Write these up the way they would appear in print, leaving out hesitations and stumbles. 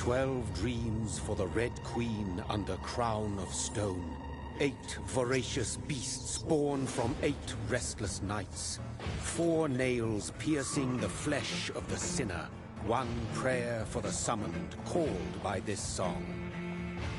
12 dreams for the Red Queen under crown of stone. 8 voracious beasts born from 8 restless nights. 4 nails piercing the flesh of the sinner. 1 prayer for the summoned, called by this song.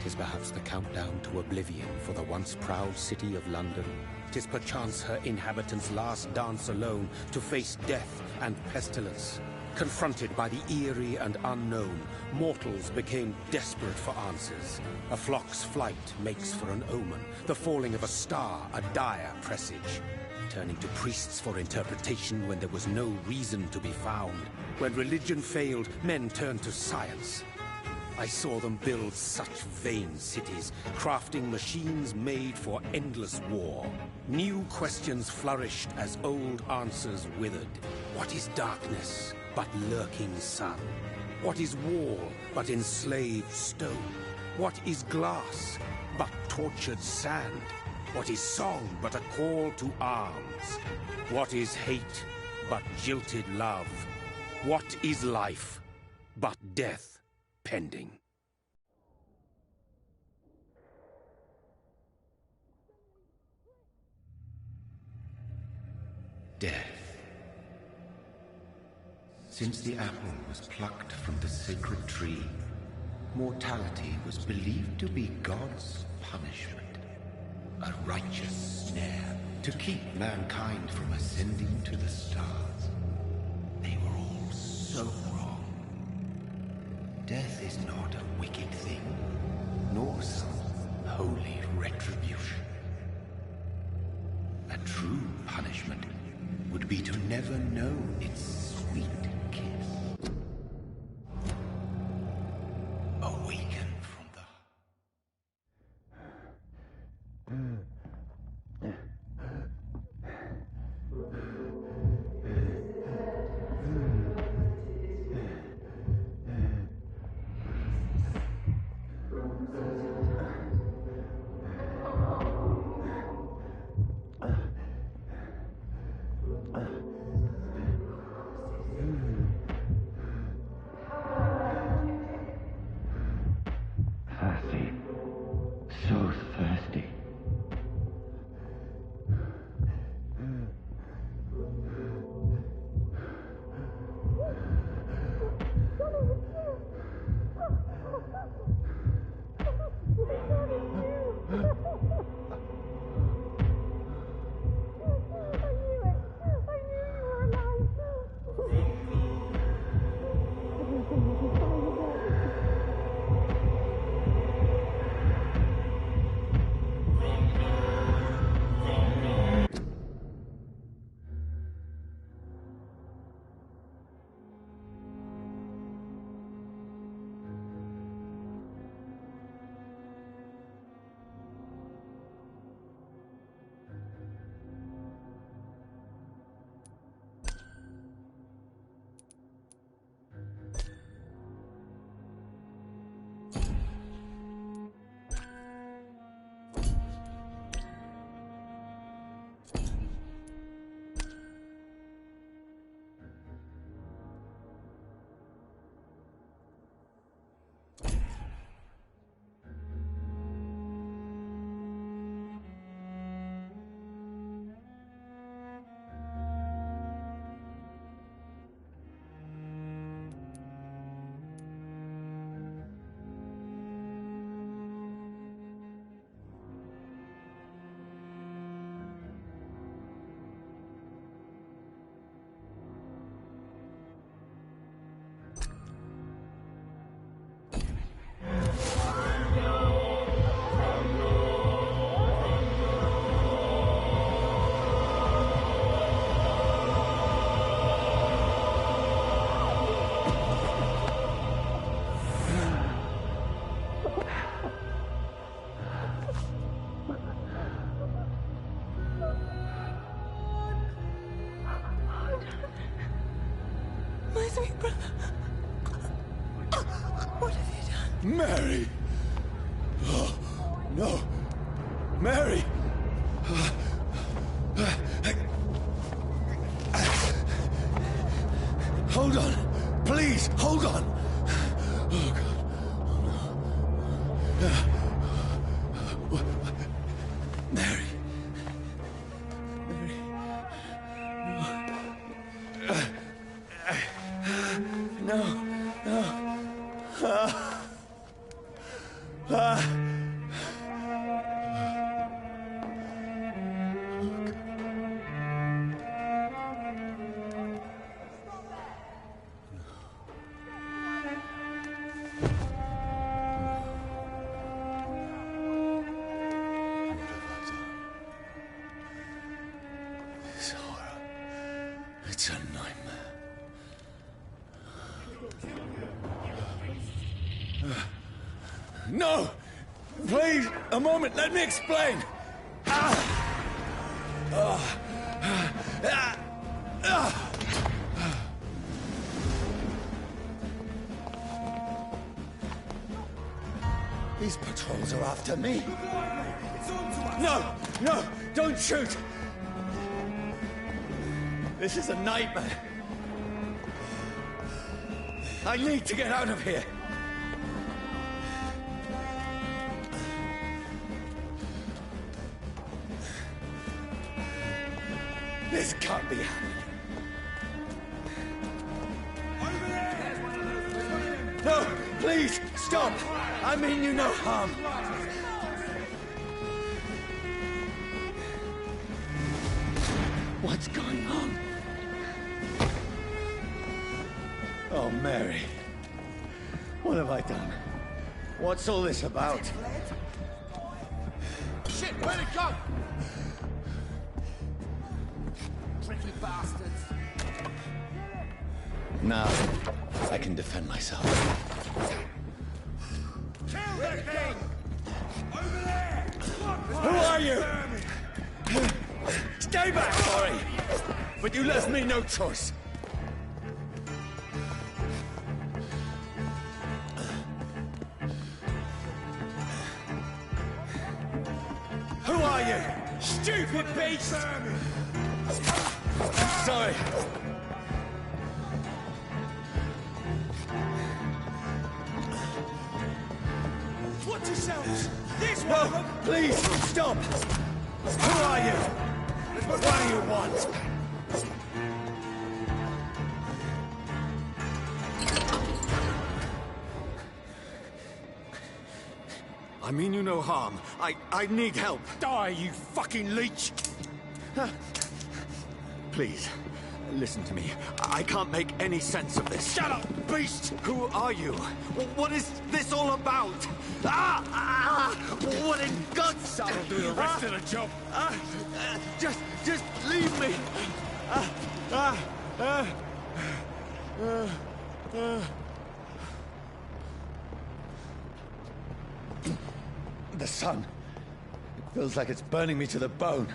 'Tis perhaps the countdown to oblivion for the once proud city of London. 'Tis perchance her inhabitants' last dance alone to face death and pestilence. Confronted by the eerie and unknown, mortals became desperate for answers. A flock's flight makes for an omen, the falling of a star a dire presage. Turning to priests for interpretation when there was no reason to be found. When religion failed, men turned to science. I saw them build such vain cities, crafting machines made for endless war. New questions flourished as old answers withered. What is darkness but lurking sun? What is wall but enslaved stone? What is glass but tortured sand? What is song but a call to arms? What is hate but jilted love? What is life but death pending? Death. Since the apple was plucked from the sacred tree, mortality was believed to be God's punishment. A righteous snare to keep mankind from ascending to the stars. They were all so wrong. Death is not a wicked thing, nor some holy retribution. A true punishment would be to never know its sweet kiss. Awaken from the... Thirsty. So thirsty. My sweet brother. What have you done? Mary! Oh, no! Mary! Hold on! Please, hold on! Oh, God. Mary. Mary. No. No. This horror. It's a nightmare. No! Please, a moment, let me explain! These patrols are after me. No! No! Don't shoot! This is a nightmare. I need to get out of here. This can't be happening. No, please, stop! I mean you no harm. What's going on? Oh, Mary. What have I done? What's all this about? Shit, where'd it go? Tricky bastards. Now, I can defend myself. Kill that thing! Over there! Who are you? Stay back, sorry! But you left me no choice. Who are you? Stupid beast! Sorry. Watch yourselves! This one! No, please, stop! Who are you? What do you want? I mean you no harm. I need help. Die, you fucking leech! Please, listen to me. I can't make any sense of this. Shut up, beast! Who are you? What is this all about? What in God's That'll do the rest of the job. Just leave me. The sun. It feels like it's burning me to the bone.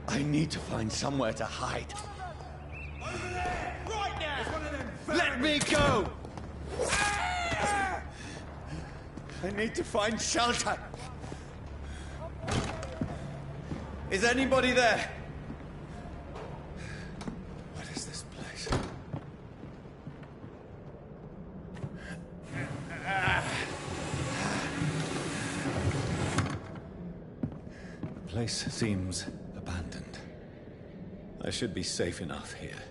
I need to find somewhere to hide. Over there! Right now! It's one of them Let me go! I need to find shelter. Is anybody there? What is this place? The place seems abandoned. I should be safe enough here.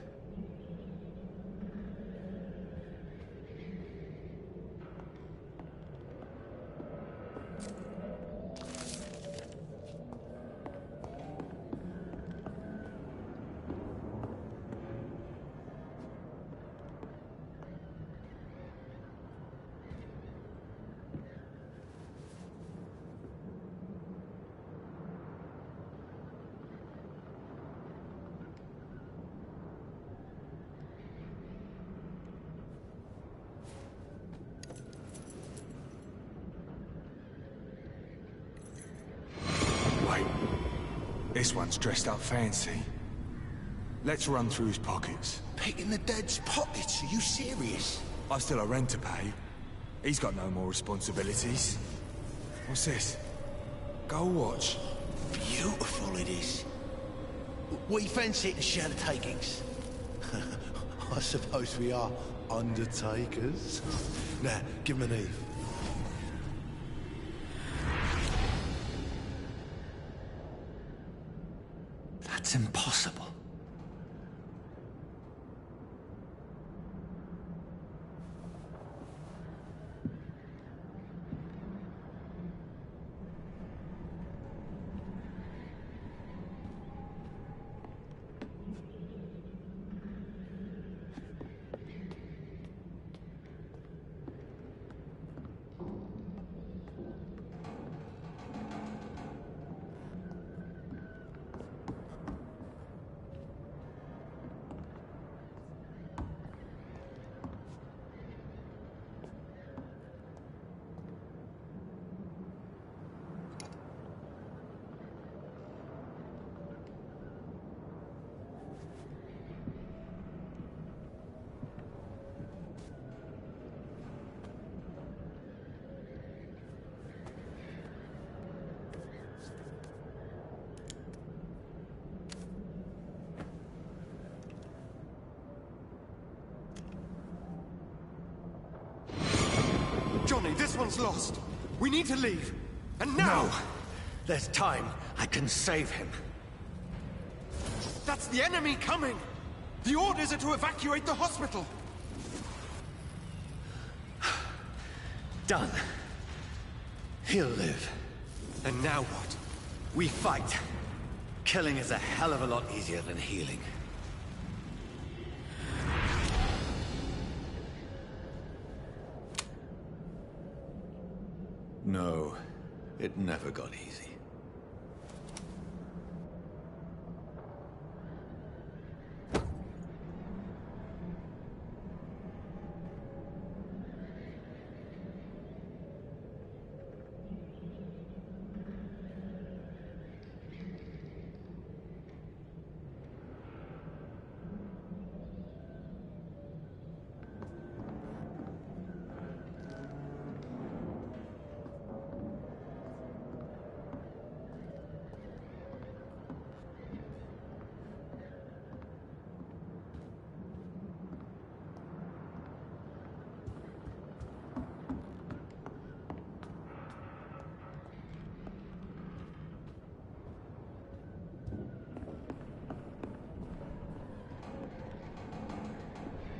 This one's dressed up fancy. Let's run through his pockets. Picking the dead's pockets? Are you serious? I've still a rent to pay. He's got no more responsibilities. What's this? Gold watch. Beautiful it is. We fancy it to share the takings. I suppose we are Undertakers? Nah, give him an Eve. That's impossible. Johnny, this one's lost. We need to leave. And now! No! There's time. I can save him. That's the enemy coming! The orders are to evacuate the hospital! Done. He'll live. And now what? We fight. Killing is a hell of a lot easier than healing. No, it never got easy.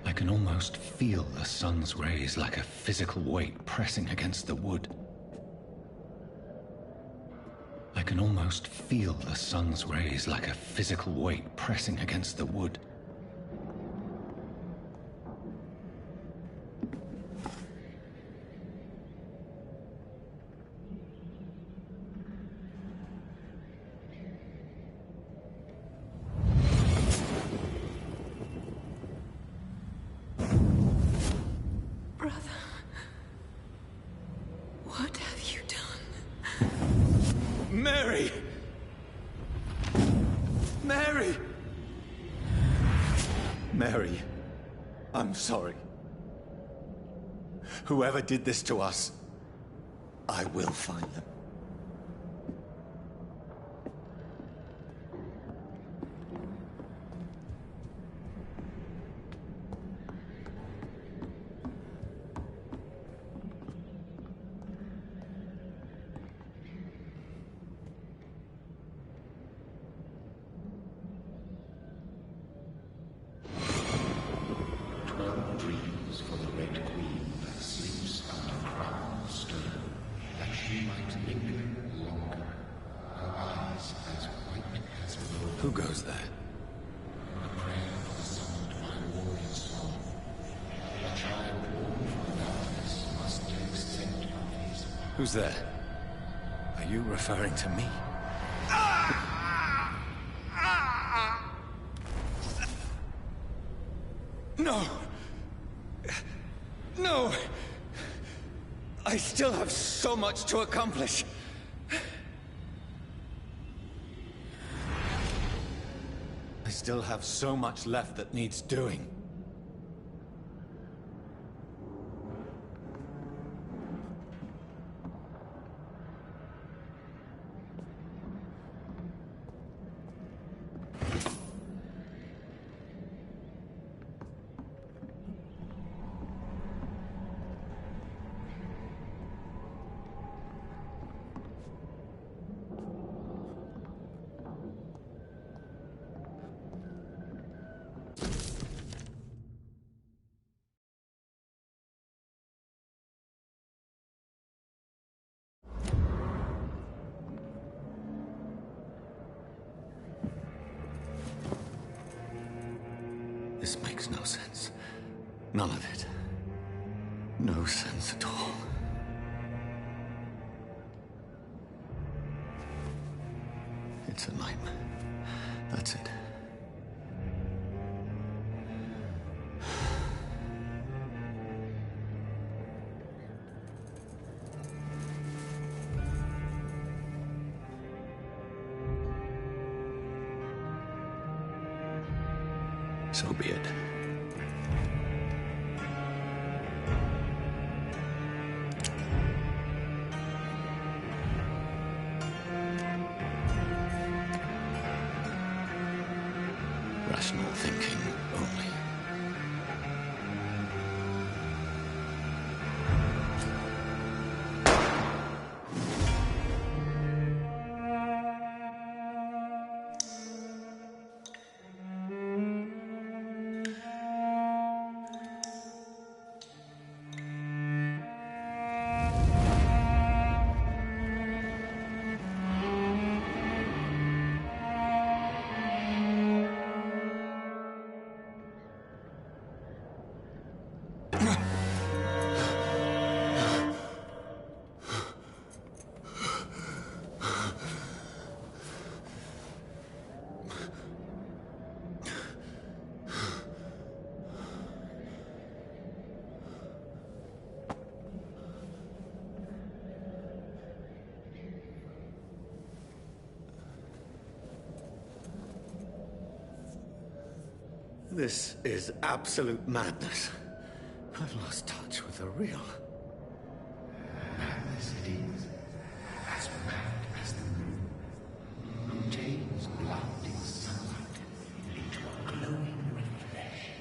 I can almost feel the sun's rays like a physical weight pressing against the wood. I can almost feel the sun's rays like a physical weight pressing against the wood. What have you done? Mary! Mary! Mary, I'm sorry. Whoever did this to us, I will find them. Dreams for the Red Queen that sleeps under crown of stone, that she might linger longer, her eyes as white as wool. Who goes there? A prayer for the summoned by warrior soul. A child born from darkness must take scent of his. Who's there? Are you referring to me? No! No! I still have so much to accomplish. I still have so much left that needs doing. This makes no sense. None of it. No sense at all. It's a nightmare. That's it. So be it. Rational thinking only. This is absolute madness. I've lost touch with the real. Madness it is, as mad as the moon, who takes blinding sunlight into a glowing reflection.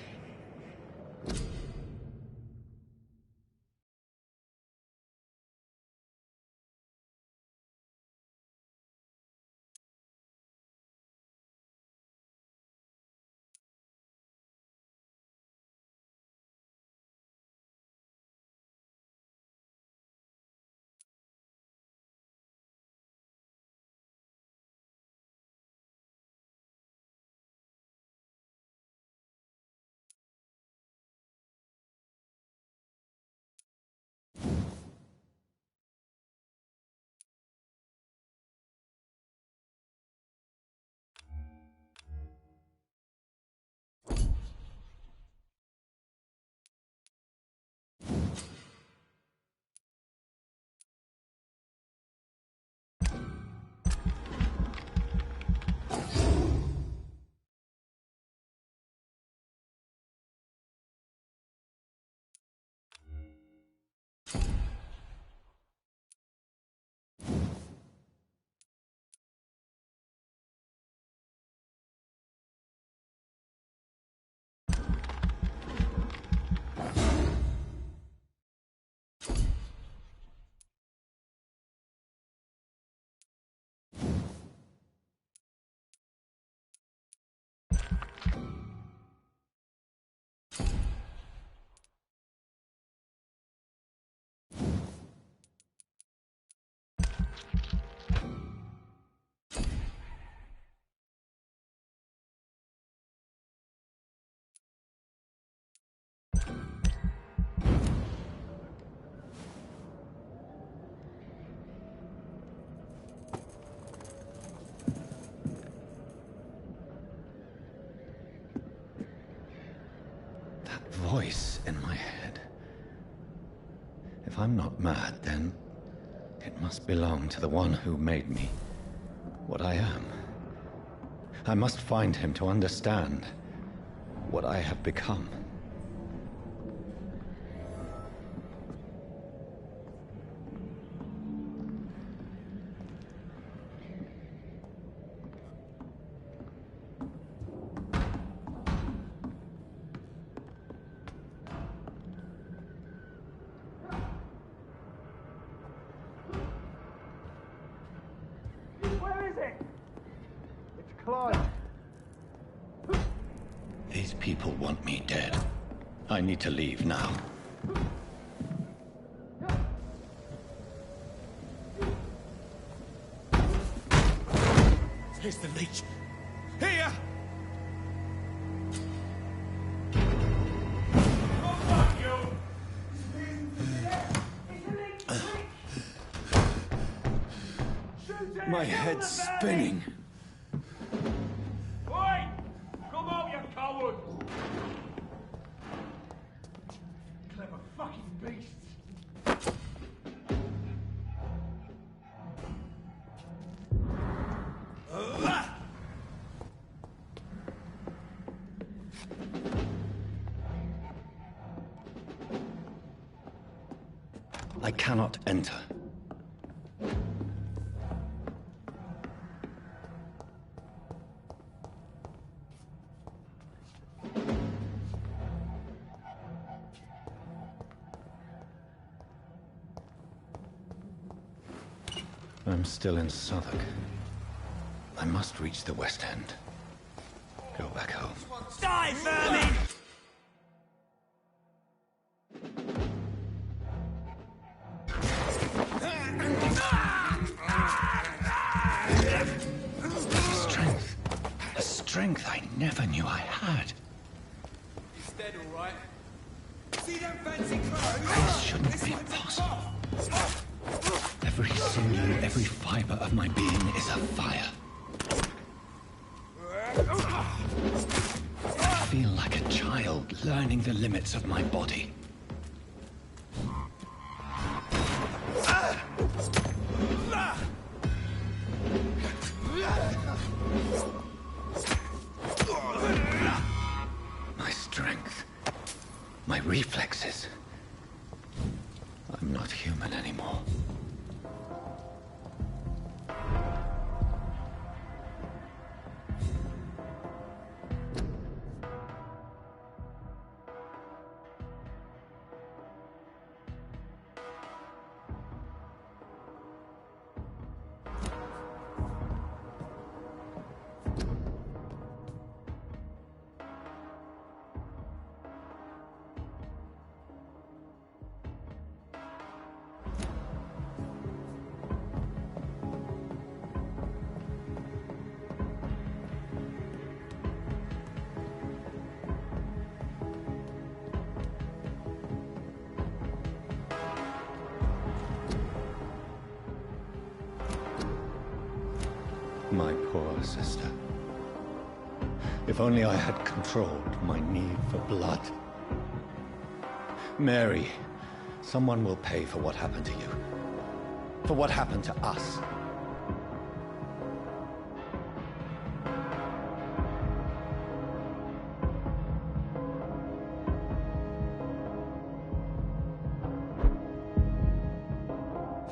Voice in my head. If I'm not mad, then it must belong to the one who made me what I am. I must find him to understand what I have become. These people want me dead. I need to leave now. Here's the leech. Here! My head's spinning. Oi! Come out, you coward! Clever fucking beasts! I cannot enter. I'm still in Southwark. I must reach the West End. Go back home. Die, vermin! Strength. A strength I never knew I had. He's dead, all right. See them fancy clothes? This shouldn't be possible. Every sinew, every fiber of my being is afire. I feel like a child learning the limits of my body. My strength, my reflexes. I'm not human anymore. My poor sister. If only I had controlled my need for blood. Mary, someone will pay for what happened to you. For what happened to us.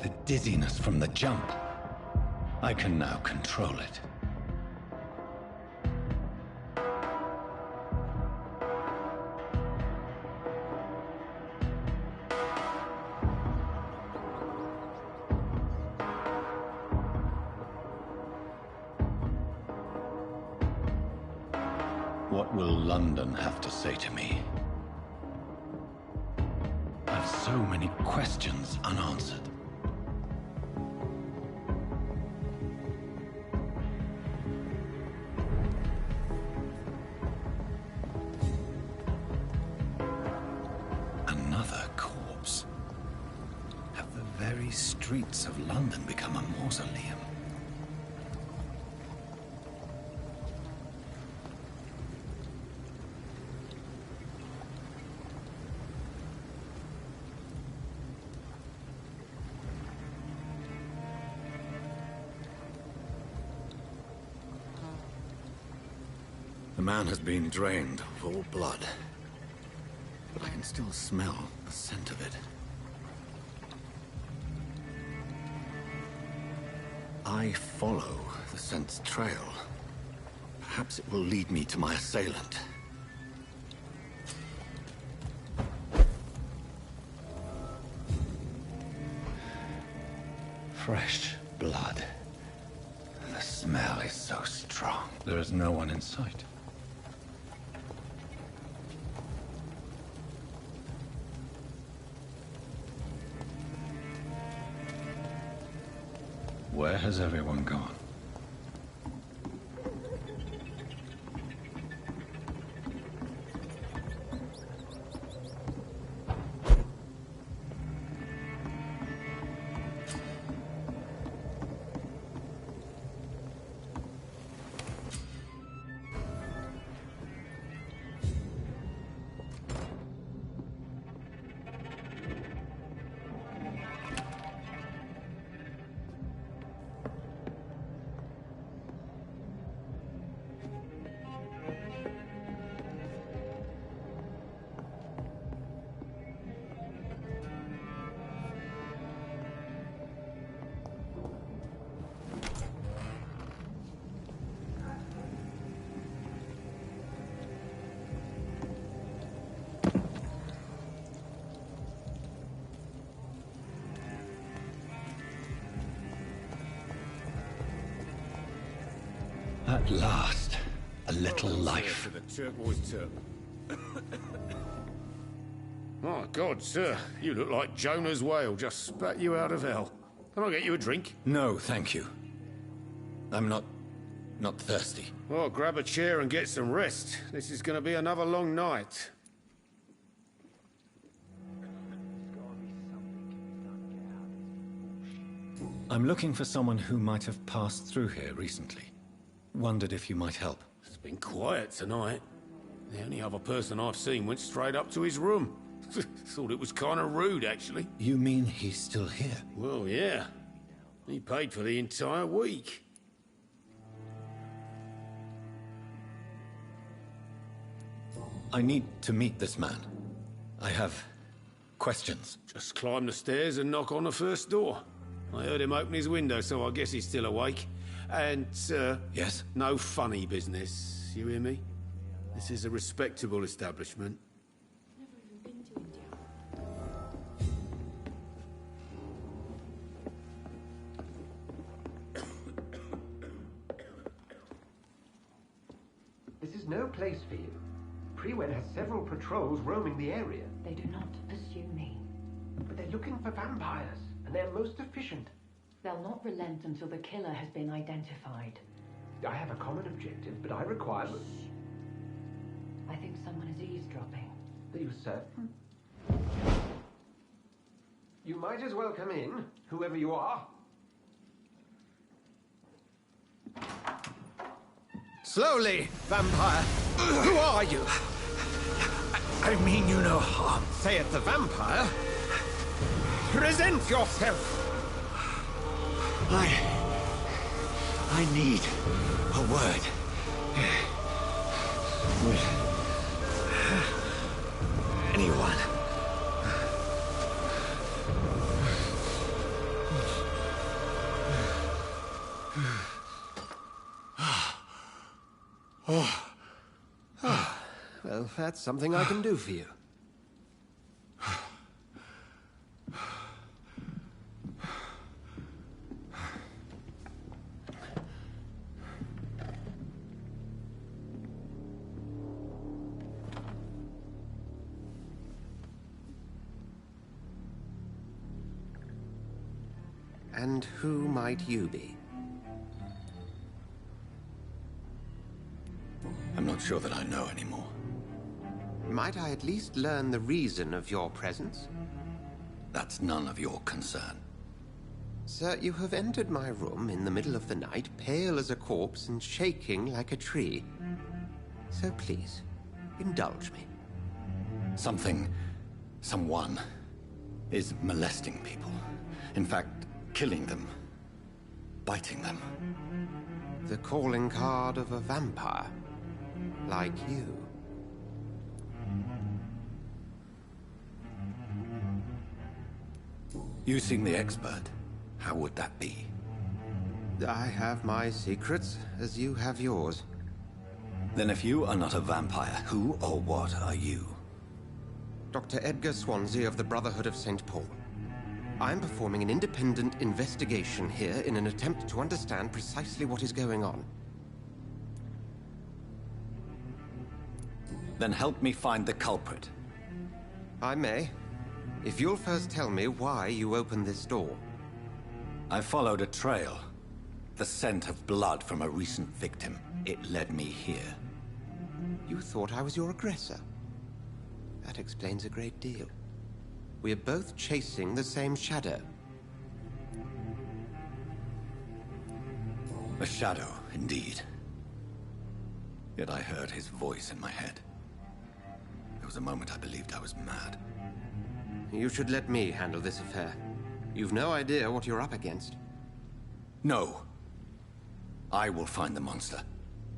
The dizziness from the jump. I can now control it. What will London have to say to me? I've so many questions unanswered. Another corpse. Have the very streets of London become a mausoleum? The man has been drained of all blood, but I can still smell the scent of it. I follow the scent's trail. Perhaps it will lead me to my assailant. Fresh blood. The smell is so strong. There is no one in sight. Where has everyone gone? At last, a little life. To the turquoise turp. My God, sir, you look like Jonah's whale just spat you out of hell. Can I get you a drink? No, thank you. I'm not thirsty. Well, grab a chair and get some rest. This is going to be another long night. I'm looking for someone who might have passed through here recently. Wondered if you might help. It's been quiet tonight. The only other person I've seen went straight up to his room. Thought it was kind of rude, actually. You mean he's still here? Well, yeah. He paid for the entire week. I need to meet this man. I have questions. Just climb the stairs and knock on the first door. I heard him open his window, so I guess he's still awake. And, Yes? no funny business. You hear me? This is a respectable establishment. This is no place for you. Prewed has several patrols roaming the area. They do not pursue me. But they're looking for vampires, and they're most efficient. They'll not relent until the killer has been identified. I have a common objective, but I require... I think someone is eavesdropping. Are you certain? You might as well come in, whoever you are. Slowly, vampire. Who are you? I mean you no harm. Saith the vampire. Present yourself. I need a word. With anyone. Well, that's something I can do for you. And who might you be? I'm not sure that I know anymore. Might I at least learn the reason of your presence? That's none of your concern. Sir, you have entered my room in the middle of the night, pale as a corpse and shaking like a tree. So please, indulge me. Someone is molesting people. In fact, killing them. Biting them. The calling card of a vampire. Like you. You seem the expert. How would that be? I have my secrets, as you have yours. Then if you are not a vampire, who or what are you? Dr. Edgar Swansea of the Brotherhood of St. Paul. I'm performing an independent investigation here in an attempt to understand precisely what is going on. Then help me find the culprit. I may, if you'll first tell me why you opened this door. I followed a trail. The scent of blood from a recent victim. It led me here. You thought I was your aggressor. That explains a great deal. We're both chasing the same shadow. A shadow, indeed. Yet I heard his voice in my head. There was a moment I believed I was mad. You should let me handle this affair. You've no idea what you're up against. No. I will find the monster.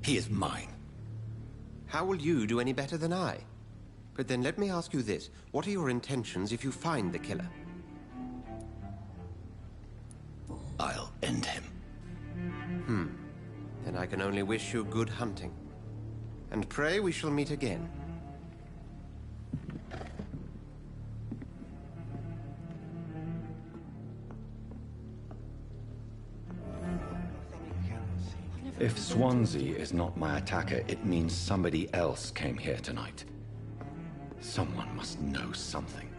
He is mine. How will you do any better than I? But then let me ask you this. What are your intentions if you find the killer? I'll end him. Then I can only wish you good hunting. And pray we shall meet again. If Swansea is not my attacker, it means somebody else came here tonight. Someone must know something.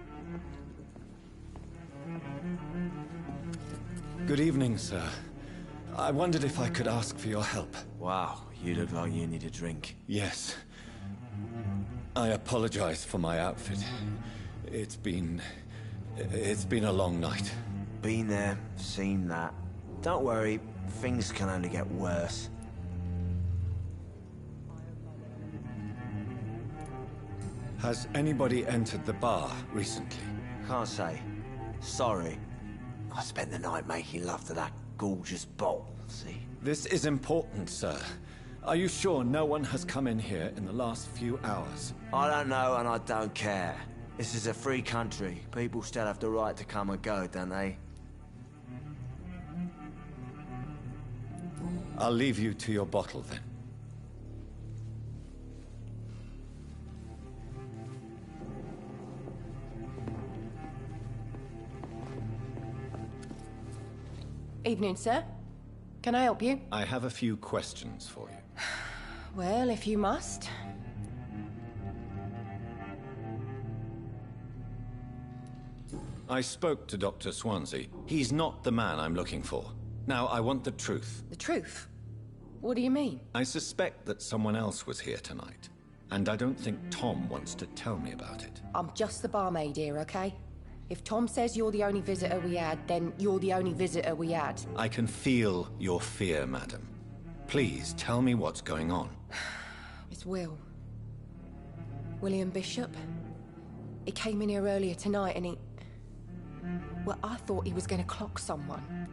Good evening, sir. I wondered if I could ask for your help. Wow, you look like you need a drink. Yes. I apologize for my outfit. It's been a long night. Been there, seen that. Don't worry, things can only get worse. Has anybody entered the bar recently? Can't say. Sorry. I spent the night making love to that gorgeous bottle, see? This is important, sir. Are you sure no one has come in here in the last few hours? I don't know and I don't care. This is a free country. People still have the right to come and go, don't they? I'll leave you to your bottle, then. Evening, sir. Can I help you? I have a few questions for you. Well, if you must. I spoke to Dr. Swansea. He's not the man I'm looking for. Now, I want the truth. The truth? What do you mean? I suspect that someone else was here tonight. And I don't think Tom wants to tell me about it. I'm just the barmaid here, okay? If Tom says you're the only visitor we had, then you're the only visitor we had. I can feel your fear, madam. Please, tell me what's going on. It's Will. William Bishop. He came in here earlier tonight and he... Well, I thought he was going to clock someone.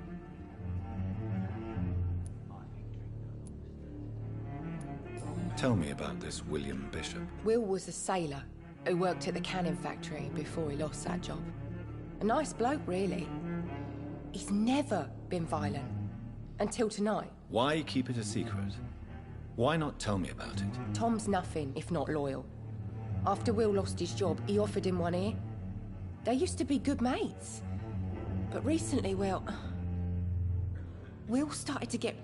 Tell me about this William Bishop. Will was a sailor who worked at the cannon factory before he lost that job. A nice bloke, really. He's never been violent. Until tonight. Why keep it a secret? Why not tell me about it? Tom's nothing if not loyal. After Will lost his job, he offered him one ear. They used to be good mates. But recently, well... Will started to get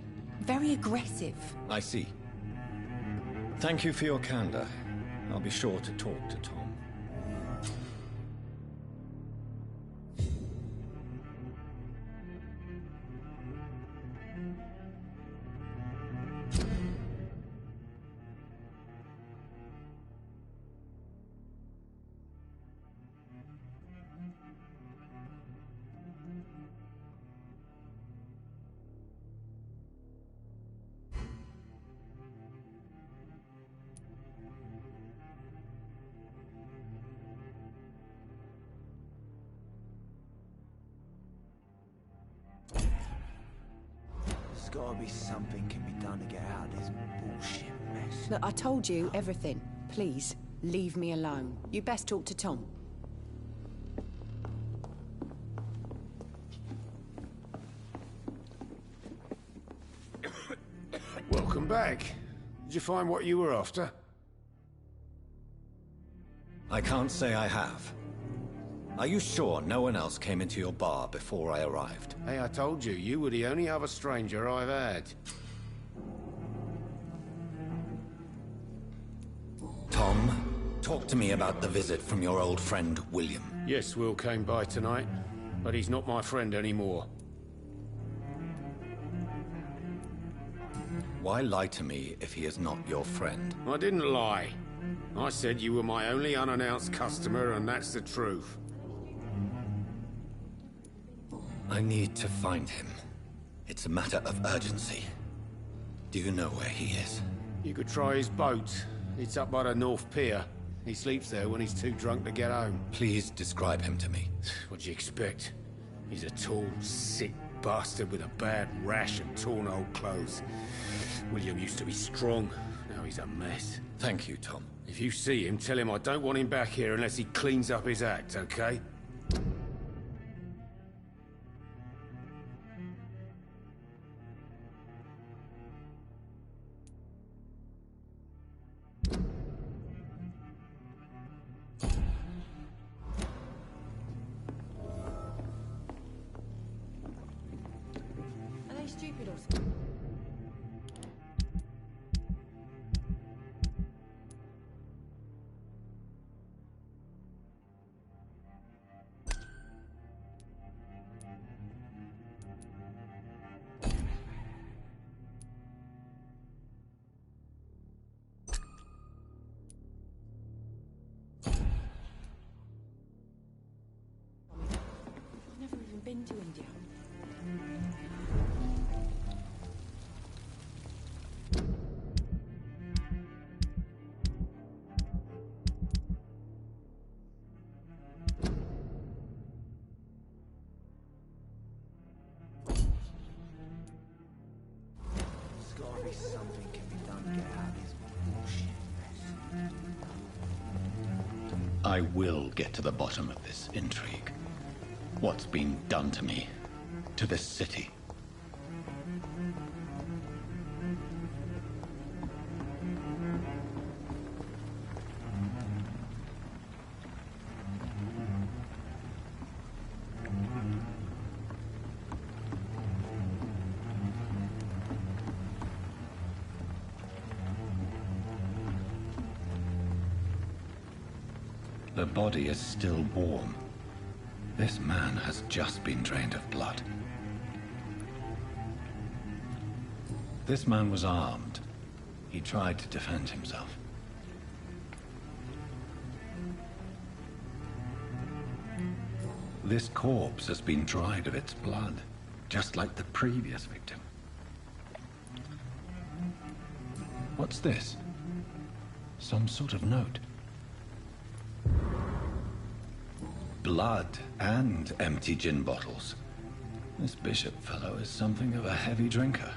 very aggressive. I see. Thank you for your candor. I'll be sure to talk to Tom. There's gotta be something can be done to get out of this bullshit mess. Look, I told you everything. Please, leave me alone. You best talk to Tom. Welcome back. Did you find what you were after? I can't say I have. Are you sure no one else came into your bar before I arrived? Hey, I told you, you were the only other stranger I've had. Tom, talk to me about the visit from your old friend, William. Yes, Will came by tonight, but he's not my friend anymore. Why lie to me if he is not your friend? I didn't lie. I said you were my only unannounced customer, and that's the truth. I need to find him. It's a matter of urgency. Do you know where he is? You could try his boat. It's up by the North Pier. He sleeps there when he's too drunk to get home. Please describe him to me. What'd you expect? He's a tall, sick bastard with a bad rash and torn old clothes. William used to be strong. Now he's a mess. Thank you, Tom. If you see him, tell him I don't want him back here unless he cleans up his act, okay? Are they stupid or something? been to India? There's gotta be something can be done to get out of this bullshit mess. I will get to the bottom of this intrigue. What's been done to me, to this city. The body is still warm. This man has just been drained of blood. This man was armed. He tried to defend himself. This corpse has been dried of its blood, just like the previous victim. What's this? Some sort of note. Blood and empty gin bottles. This bishop fellow is something of a heavy drinker.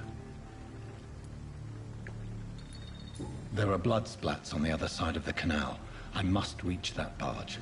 There are blood splats on the other side of the canal. I must reach that barge.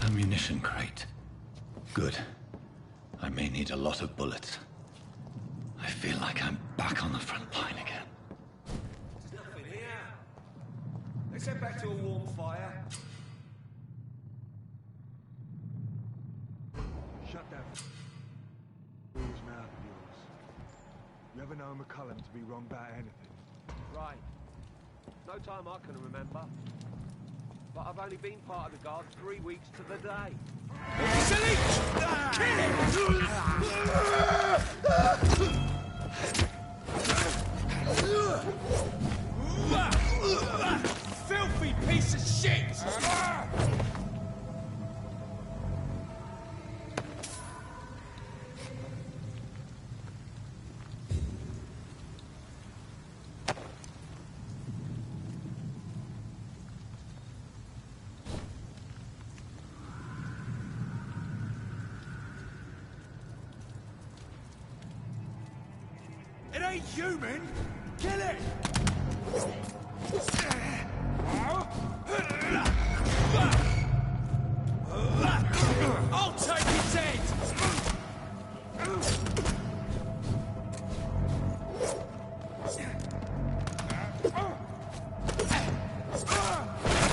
Ammunition crate. Good. I may need a lot of bullets. I feel like I'm back on the front line again. There's nothing here. Let's head back to a warm fire. Shut that fool's mouth of yours. You ever know McCullum to be wrong about anything? Right. No time I can remember. But I've only been part of the guard 3 weeks to the day. It's a leech! Kill him! Filthy piece of shit! It ain't human! Kill it! I'll take his head!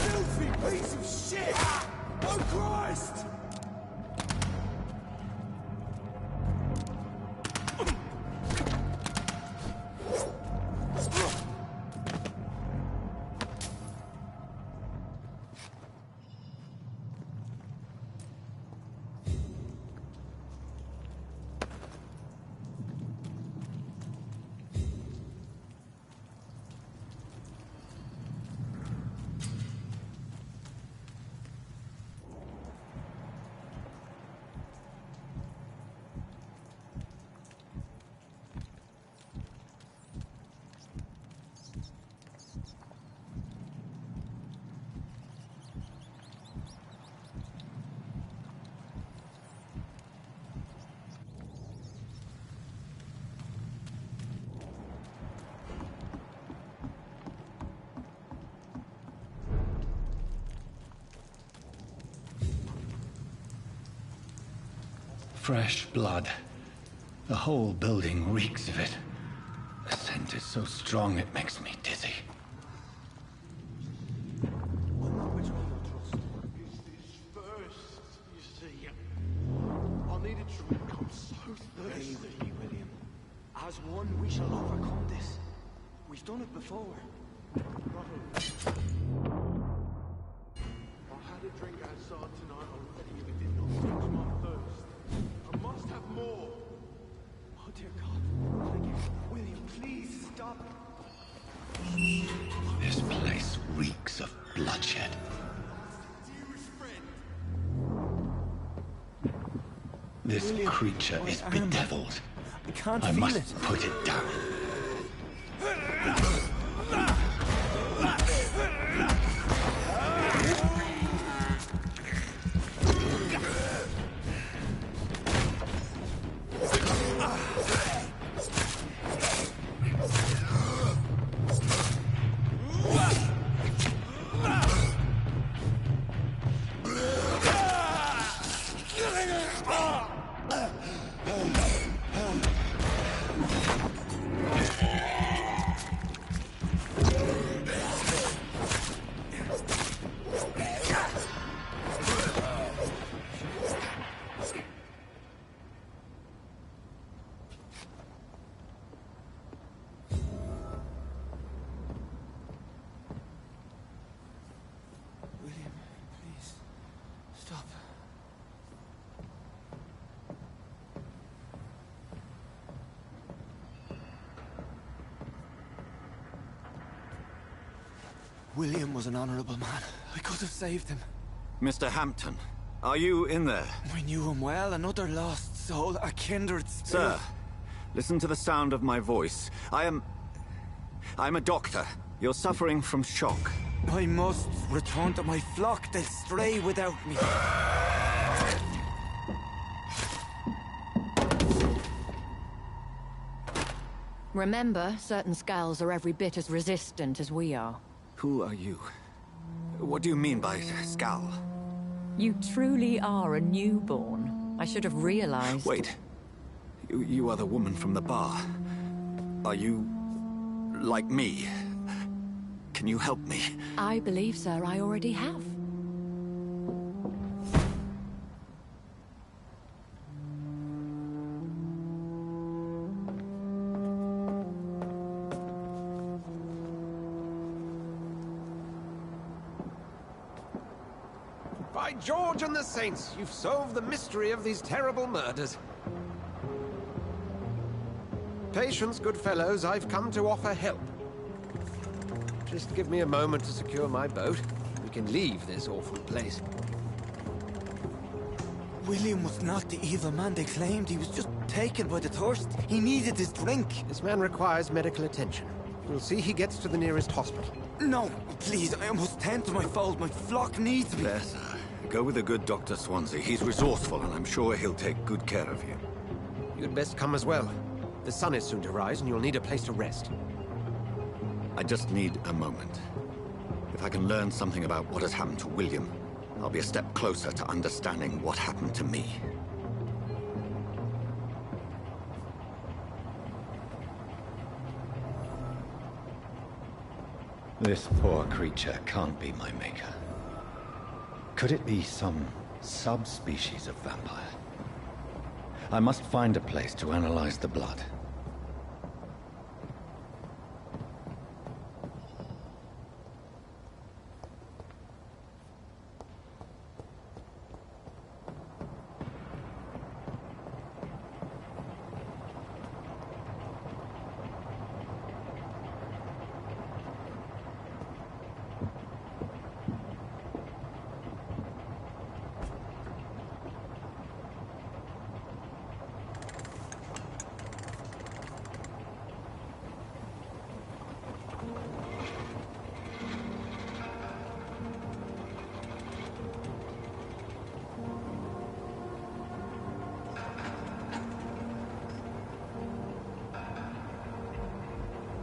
Filthy piece of shit! Oh Christ! fresh blood. The whole building reeks of it. The scent is so strong it makes me dizzy. William. As one, we shall overcome this. We've done it before. I had a drink outside tonight already if it did not quench my thirst. I must have more. Oh dear God. William, please stop. This place reeks of bloodshed. This creature is bedeviled. I can't I feel must it. put it down. William was an honorable man. I could have saved him. Mr. Hampton, are you in there? I knew him well, another lost soul, a kindred spirit. Sir, listen to the sound of my voice. I'm a doctor. You're suffering from shock. I must return to my flock. They'll stray without me. Remember, certain skulls are every bit as resistant as we are. Who are you? What do you mean by Skal? You truly are a newborn. I should have realized. Wait. You are the woman from the bar. Are you... like me? Can you help me? I believe, sir, I already have. By George and the Saints, you've solved the mystery of these terrible murders. Patience, good fellows, I've come to offer help. Just give me a moment to secure my boat. We can leave this awful place. William was not the evil man they claimed. He was just taken by the thirst. He needed his drink. This man requires medical attention. We'll see he gets to the nearest hospital. No, please, I must tend to my fold. My flock needs me. There, sir. Go with the good Dr. Swansea. He's resourceful, and I'm sure he'll take good care of you. You'd best come as well. The sun is soon to rise, and you'll need a place to rest. I just need a moment. If I can learn something about what has happened to William, I'll be a step closer to understanding what happened to me. This poor creature can't be my maker. Could it be some subspecies of vampire? I must find a place to analyze the blood.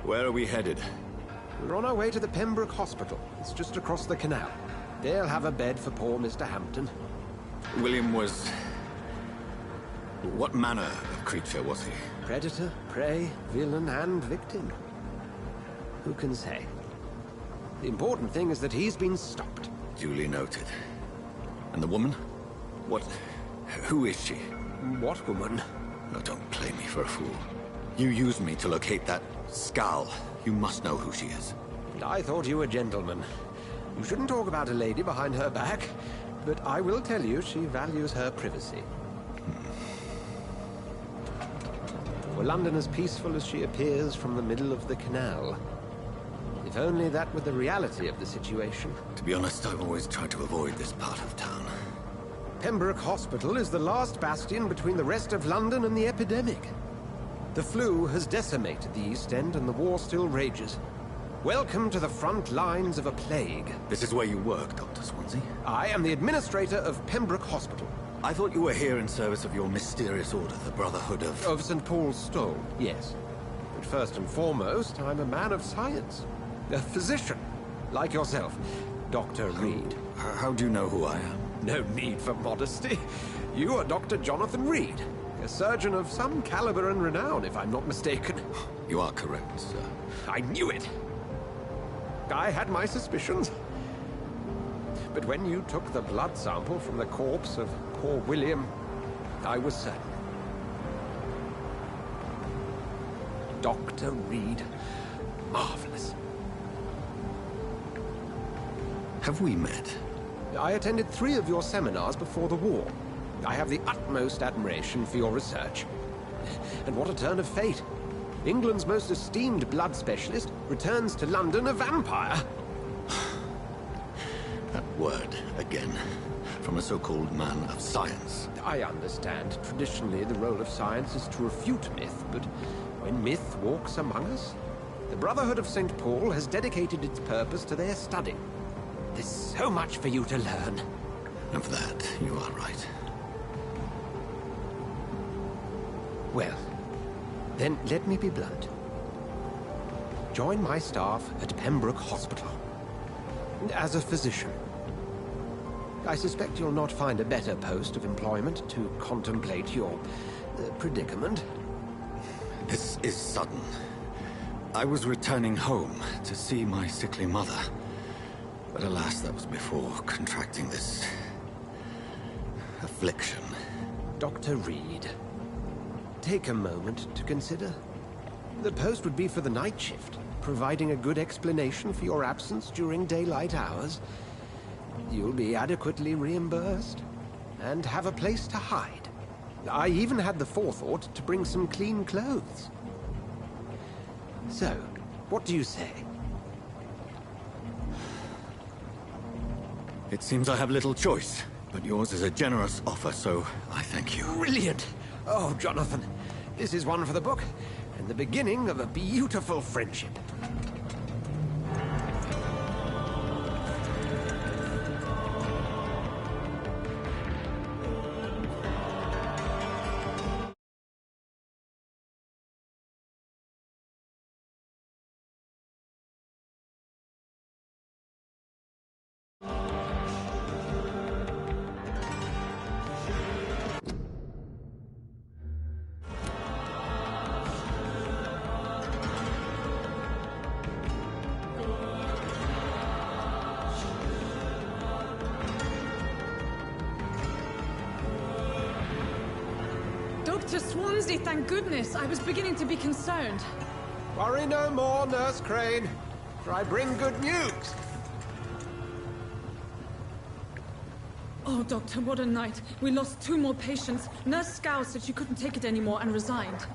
Where are we headed? We're on our way to the Pembroke Hospital. It's just across the canal. They'll have a bed for poor Mr. Hampton. William was... What manner of creature was he? Predator, prey, villain, and victim. Who can say? The important thing is that he's been stopped. Duly noted. And the woman? What... who is she? What woman? Oh, don't play me for a fool. You used me to locate that skull. You must know who she is. I thought you a gentleman. You shouldn't talk about a lady behind her back, but I will tell you she values her privacy. Were London as peaceful as she appears from the middle of the canal? If only that were the reality of the situation. To be honest, I've always tried to avoid this part of town. Pembroke Hospital is the last bastion between the rest of London and the epidemic. The flu has decimated the East End and the war still rages. Welcome to the front lines of a plague. This is where you work, Dr. Swansea? I am the administrator of Pembroke Hospital. I thought you were here in service of your mysterious order, the Brotherhood of... Of St. Paul's Stole, yes. But first and foremost, I'm a man of science. A physician, like yourself, Dr. Reed. How do you know who I am? No need for modesty. You are Dr. Jonathan Reed, a surgeon of some caliber and renown, if I'm not mistaken. You are correct, sir. I knew it! I had my suspicions. But when you took the blood sample from the corpse of poor William, I was certain. Dr. Reed. Marvelous. Have we met? I attended 3 of your seminars before the war. I have the utmost admiration for your research. And what a turn of fate. England's most esteemed blood specialist returns to London a vampire. That word, again. From a so-called man of science. I understand. Traditionally, the role of science is to refute myth, but when myth walks among us, the Brotherhood of St. Paul has dedicated its purpose to their study. There's so much for you to learn. Of that, you are right. Well, then let me be blunt. Join my staff at Pembroke Hospital. As a physician. I suspect you'll not find a better post of employment to contemplate your predicament. This is sudden. I was returning home to see my sickly mother. But alas, that was before contracting this... affliction. Dr. Reed, take a moment to consider. The post would be for the night shift, providing a good explanation for your absence during daylight hours. You'll be adequately reimbursed, and have a place to hide. I even had the forethought to bring some clean clothes. So, what do you say? It seems I have little choice, but yours is a generous offer, so I thank you. Brilliant! Oh, Jonathan, this is one for the book, and the beginning of a beautiful friendship. Dr. Swansea, thank goodness. I was beginning to be concerned. Worry no more, Nurse Crane, for I bring good news. Oh, Doctor, what a night. We lost 2 more patients. Nurse Scow said she couldn't take it anymore and resigned.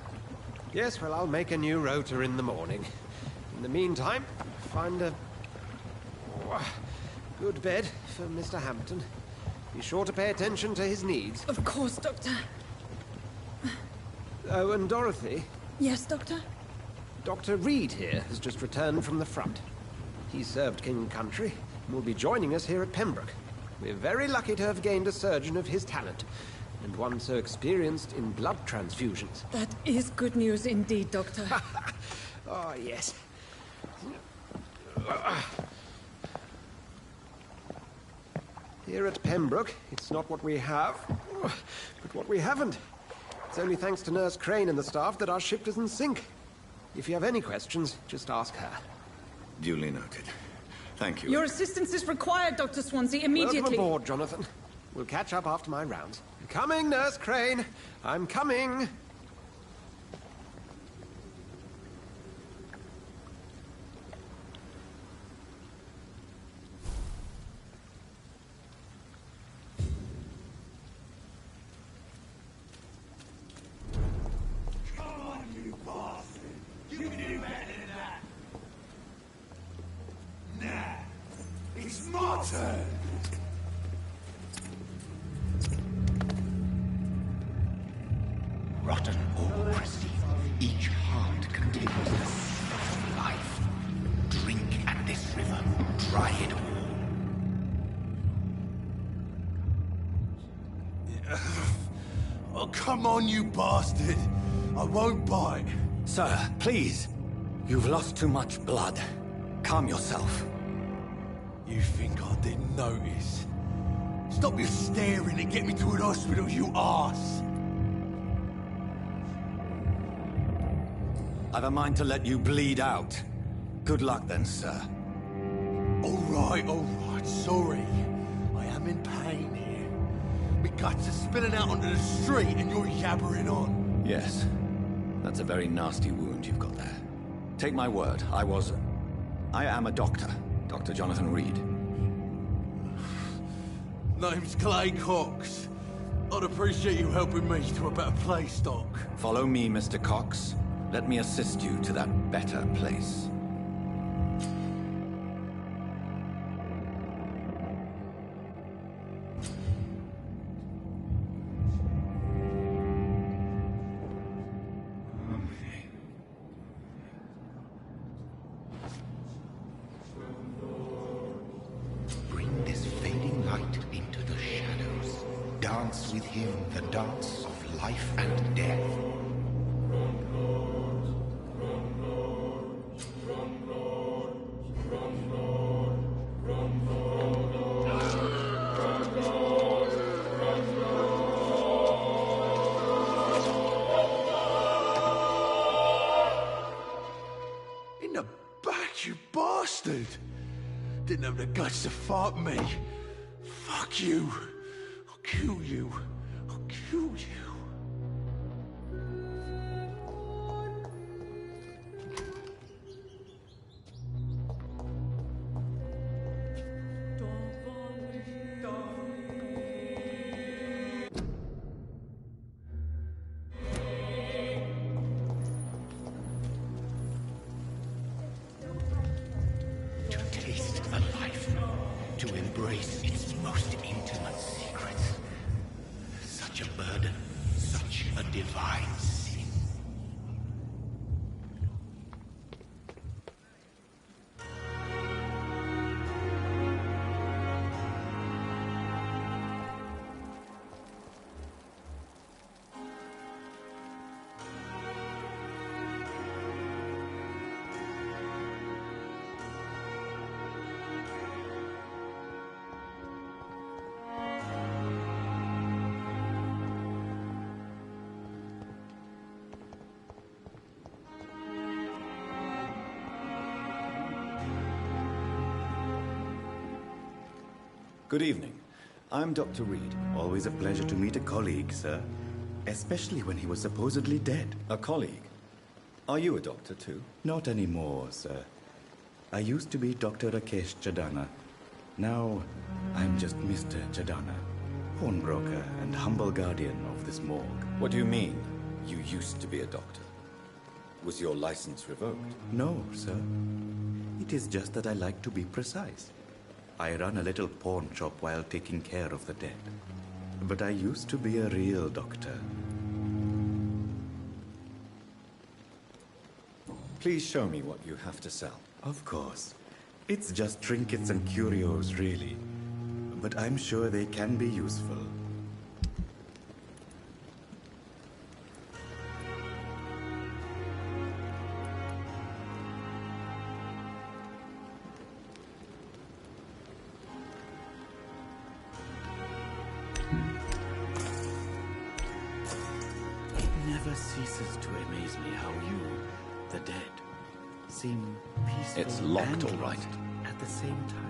Yes, well, I'll make a new rota in the morning. In the meantime, find a... good bed for Mr. Hampton. Be sure to pay attention to his needs. Of course, Doctor. Oh, and Dorothy? Yes, Doctor? Dr. Reed here has just returned from the front. He served King Country and will be joining us here at Pembroke. We're very lucky to have gained a surgeon of his talent, and one so experienced in blood transfusions. That is good news indeed, Doctor. Oh, yes. Here at Pembroke, it's not what we have, but what we haven't. It's only thanks to Nurse Crane and the staff that our ship doesn't sink. If you have any questions, just ask her. Duly noted. Thank you. Your assistance is required, Dr. Swansea, immediately. Welcome aboard, Jonathan. We'll catch up after my rounds. I'm coming, Nurse Crane. I'm coming. Rotten or pristine, each heart contains the seed of life. Drink at this river, try it all. Oh, come on, you bastard! I won't bite. Sir, please. You've lost too much blood. Calm yourself. You think I didn't notice? Stop your staring and get me to an hospital, you arse! I've a mind to let you bleed out. Good luck then, sir. All right, sorry. I am in pain here. My guts are spilling out onto the street and you're yabbering on. Yes. That's a very nasty wound you've got there. Take my word, I am a doctor. Dr. Jonathan Reed. Name's Clay Cox. I'd appreciate you helping me to a better place, Doc. Follow me, Mr. Cox. Let me assist you to that better place. Bring this fading light into the shadows. Dance with him the dance of life and death. In the back, you bastard! Didn't have the guts to fight me. Fuck you. I'll kill you. I'll kill you. To taste a life, to embrace its most intimate secrets. Such a burden, such a divine sin. Good evening. I'm Dr. Reed. Always a pleasure to meet a colleague, sir. Especially when he was supposedly dead. A colleague? Are you a doctor too? Not anymore, sir. I used to be Dr. Rakesh Chadana. Now, I'm just Mr. Chadana, pawnbroker and humble guardian of this morgue. What do you mean, you used to be a doctor? Was your license revoked? No, sir. It is just that I like to be precise. I run a little pawn shop while taking care of the dead. But I used to be a real doctor. Please show me what you have to sell. Of course. It's just trinkets and curios, really. But I'm sure they can be useful. ceases to amaze me how you, the dead, seem peaceful It's locked, and all right. lost at the same time.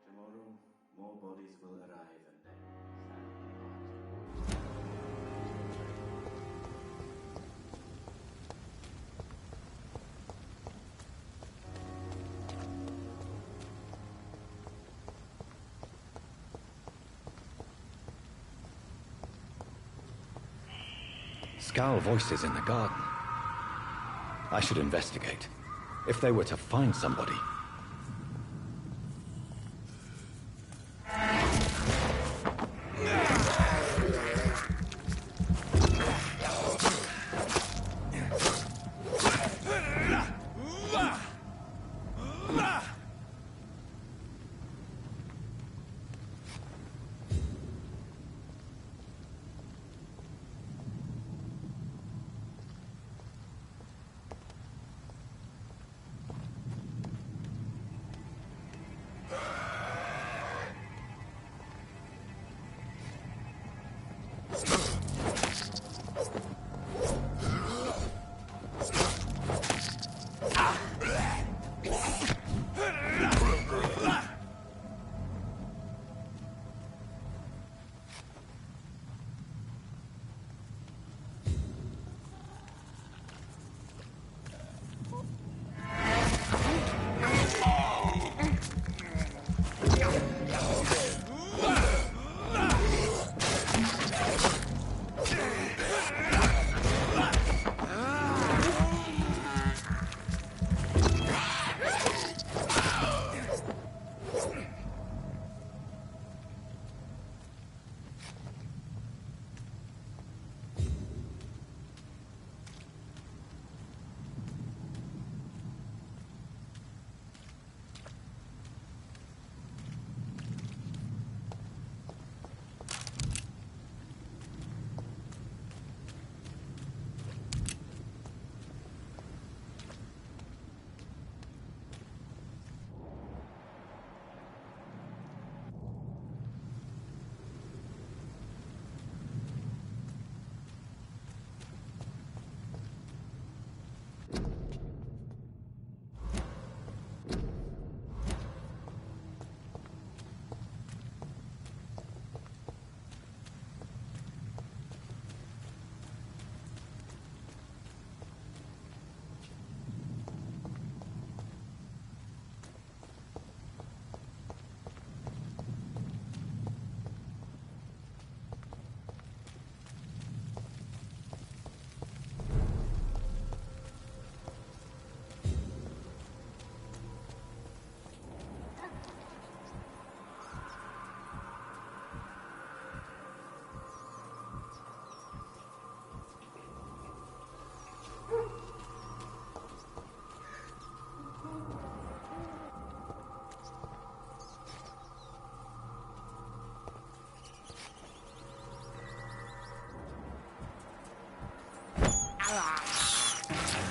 Tomorrow, more bodies will arrive and then Scowl voices in the garden. I should investigate. If they were to find somebody.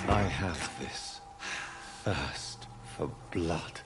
I have this thirst for blood.